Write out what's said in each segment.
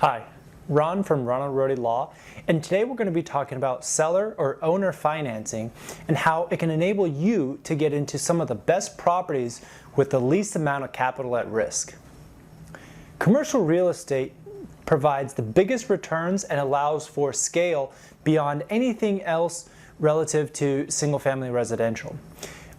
Hi, Ron from Ronald Rohde Law, and today we're going to be talking about seller or owner financing and how it can enable you to get into some of the best properties with the least amount of capital at risk. Commercial real estate provides the biggest returns and allows for scale beyond anything else relative to single-family residential.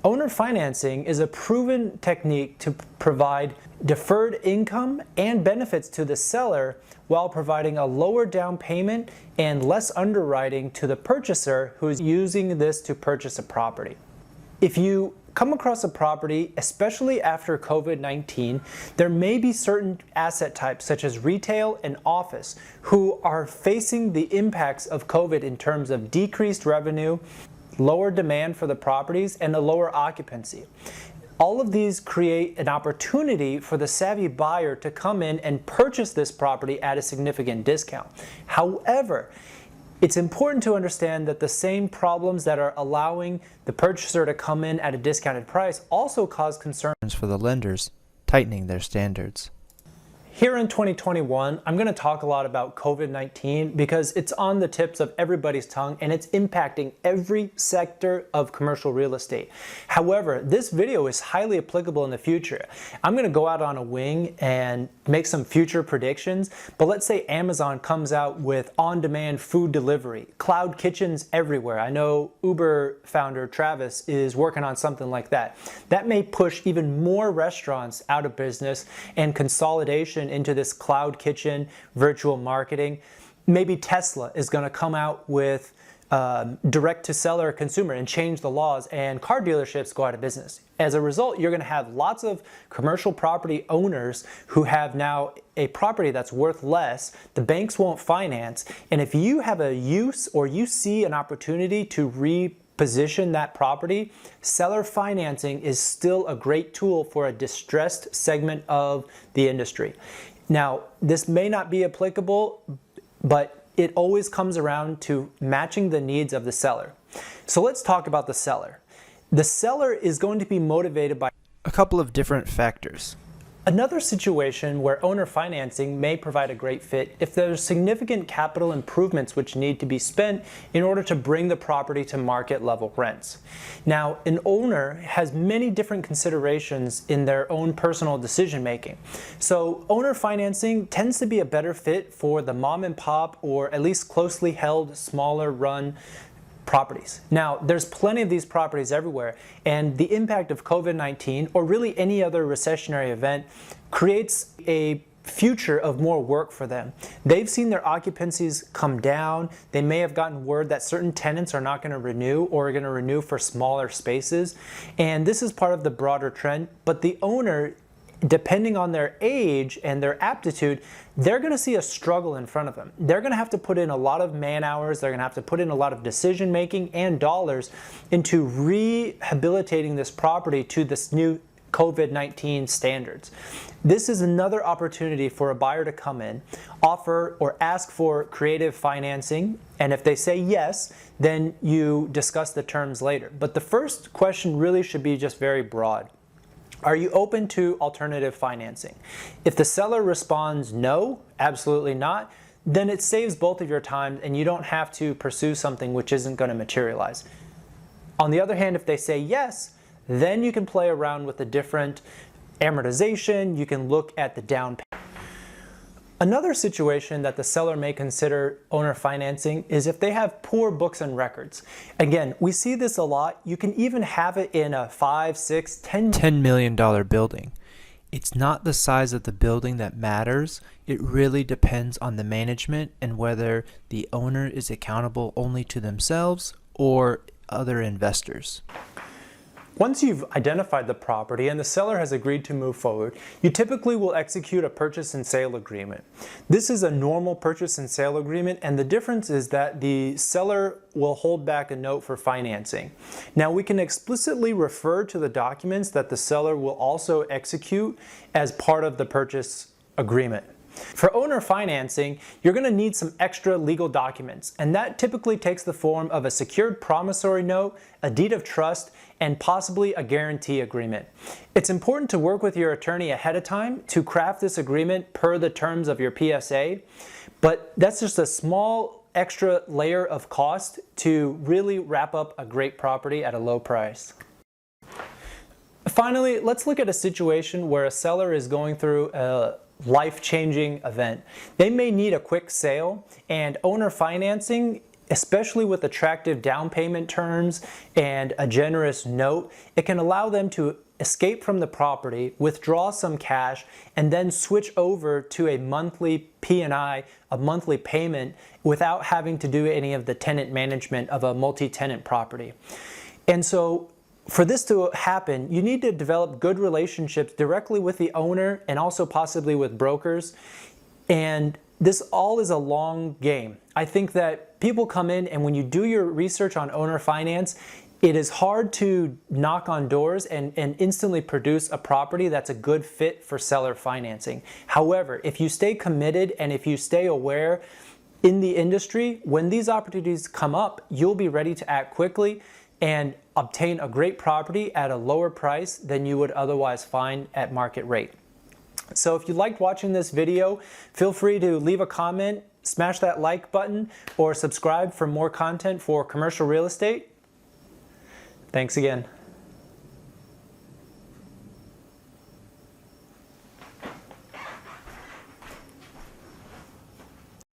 Owner financing is a proven technique to provide deferred income and benefits to the seller while providing a lower down payment and less underwriting to the purchaser who is using this to purchase a property. If you come across a property, especially after COVID-19, there may be certain asset types such as retail and office who are facing the impacts of COVID in terms of decreased revenue, lower demand for the properties, and a lower occupancy. All of these create an opportunity for the savvy buyer to come in and purchase this property at a significant discount. However, it's important to understand that the same problems that are allowing the purchaser to come in at a discounted price also cause concerns for the lenders, tightening their standards. Here in 2021, I'm going to talk a lot about COVID-19 because it's on the tips of everybody's tongue and it's impacting every sector of commercial real estate. However, this video is highly applicable in the future. I'm going to go out on a wing and make some future predictions, but let's say Amazon comes out with on-demand food delivery, cloud kitchens everywhere. I know Uber founder Travis is working on something like that. That may push even more restaurants out of business and consolidation into this cloud kitchen virtual marketing. Maybe Tesla is going to come out with direct to seller consumer and change the laws, and car dealerships go out of business. As a result, you're going to have lots of commercial property owners who have now a property that's worth less. The banks won't finance, and if you have a use or you see an opportunity to reposition that property, seller financing is still a great tool for a distressed segment of the industry. Now, this may not be applicable, but it always comes around to matching the needs of the seller. So let's talk about the seller. The seller is going to be motivated by A couple of different factors. another situation where owner financing may provide a great fit if there's significant capital improvements which need to be spent in order to bring the property to market level rents. Now, an owner has many different considerations in their own personal decision making. So owner financing tends to be a better fit for the mom and pop or at least closely held, smaller run properties. Now, there's plenty of these properties everywhere, and the impact of COVID-19 or really any other recessionary event creates a future of more work for them. They've seen their occupancies come down. They may have gotten word that certain tenants are not going to renew or are going to renew for smaller spaces, and this is part of the broader trend. But the owner, depending on their age and their aptitude, they're going to see a struggle in front of them. They're going to have to put in a lot of man hours. They're going to have to put in a lot of decision making and dollars into rehabilitating this property to this new COVID-19 standards. This is another opportunity for a buyer to come in, offer or ask for creative financing, and if they say yes, then you discuss the terms later. But the first question really should be just very broad. Are you open to alternative financing? If the seller responds no, absolutely not, then it saves both of your time and you don't have to pursue something which isn't going to materialize. On the other hand, if they say yes, then you can play around with the different amortization. You can look at the down payment. Another situation that the seller may consider owner financing is if they have poor books and records. Again, we see this a lot. You can even have it in a $5, $6, $10 million building. It's not the size of the building that matters. It really depends on the management and whether the owner is accountable only to themselves or other investors. Once you've identified the property and the seller has agreed to move forward, you typically will execute a purchase and sale agreement. This is a normal purchase and sale agreement, and the difference is that the seller will hold back a note for financing. Now, we can explicitly refer to the documents that the seller will also execute as part of the purchase agreement. For owner financing, you're going to need some extra legal documents, and that typically takes the form of a secured promissory note, a deed of trust, and possibly a guarantee agreement. It's important to work with your attorney ahead of time to craft this agreement per the terms of your PSA, but that's just a small extra layer of cost to really wrap up a great property at a low price. Finally, let's look at a situation where a seller is going through a life-changing event. They may need a quick sale, and owner financing, especially with attractive down payment terms and a generous note, it can allow them to escape from the property, withdraw some cash, and then switch over to a monthly P&I, a monthly payment, without having to do any of the tenant management of a multi-tenant property. And so for this to happen, you need to develop good relationships directly with the owner and also possibly with brokers. And this all is a long game. I think that people come in, and when you do your research on owner finance, it is hard to knock on doors and instantly produce a property that's a good fit for seller financing. However, if you stay committed and if you stay aware in the industry, when these opportunities come up, you'll be ready to act quickly and obtain a great property at a lower price than you would otherwise find at market rate. So if you liked watching this video, feel free to leave a comment, smash that like button, or subscribe for more content for commercial real estate. Thanks again.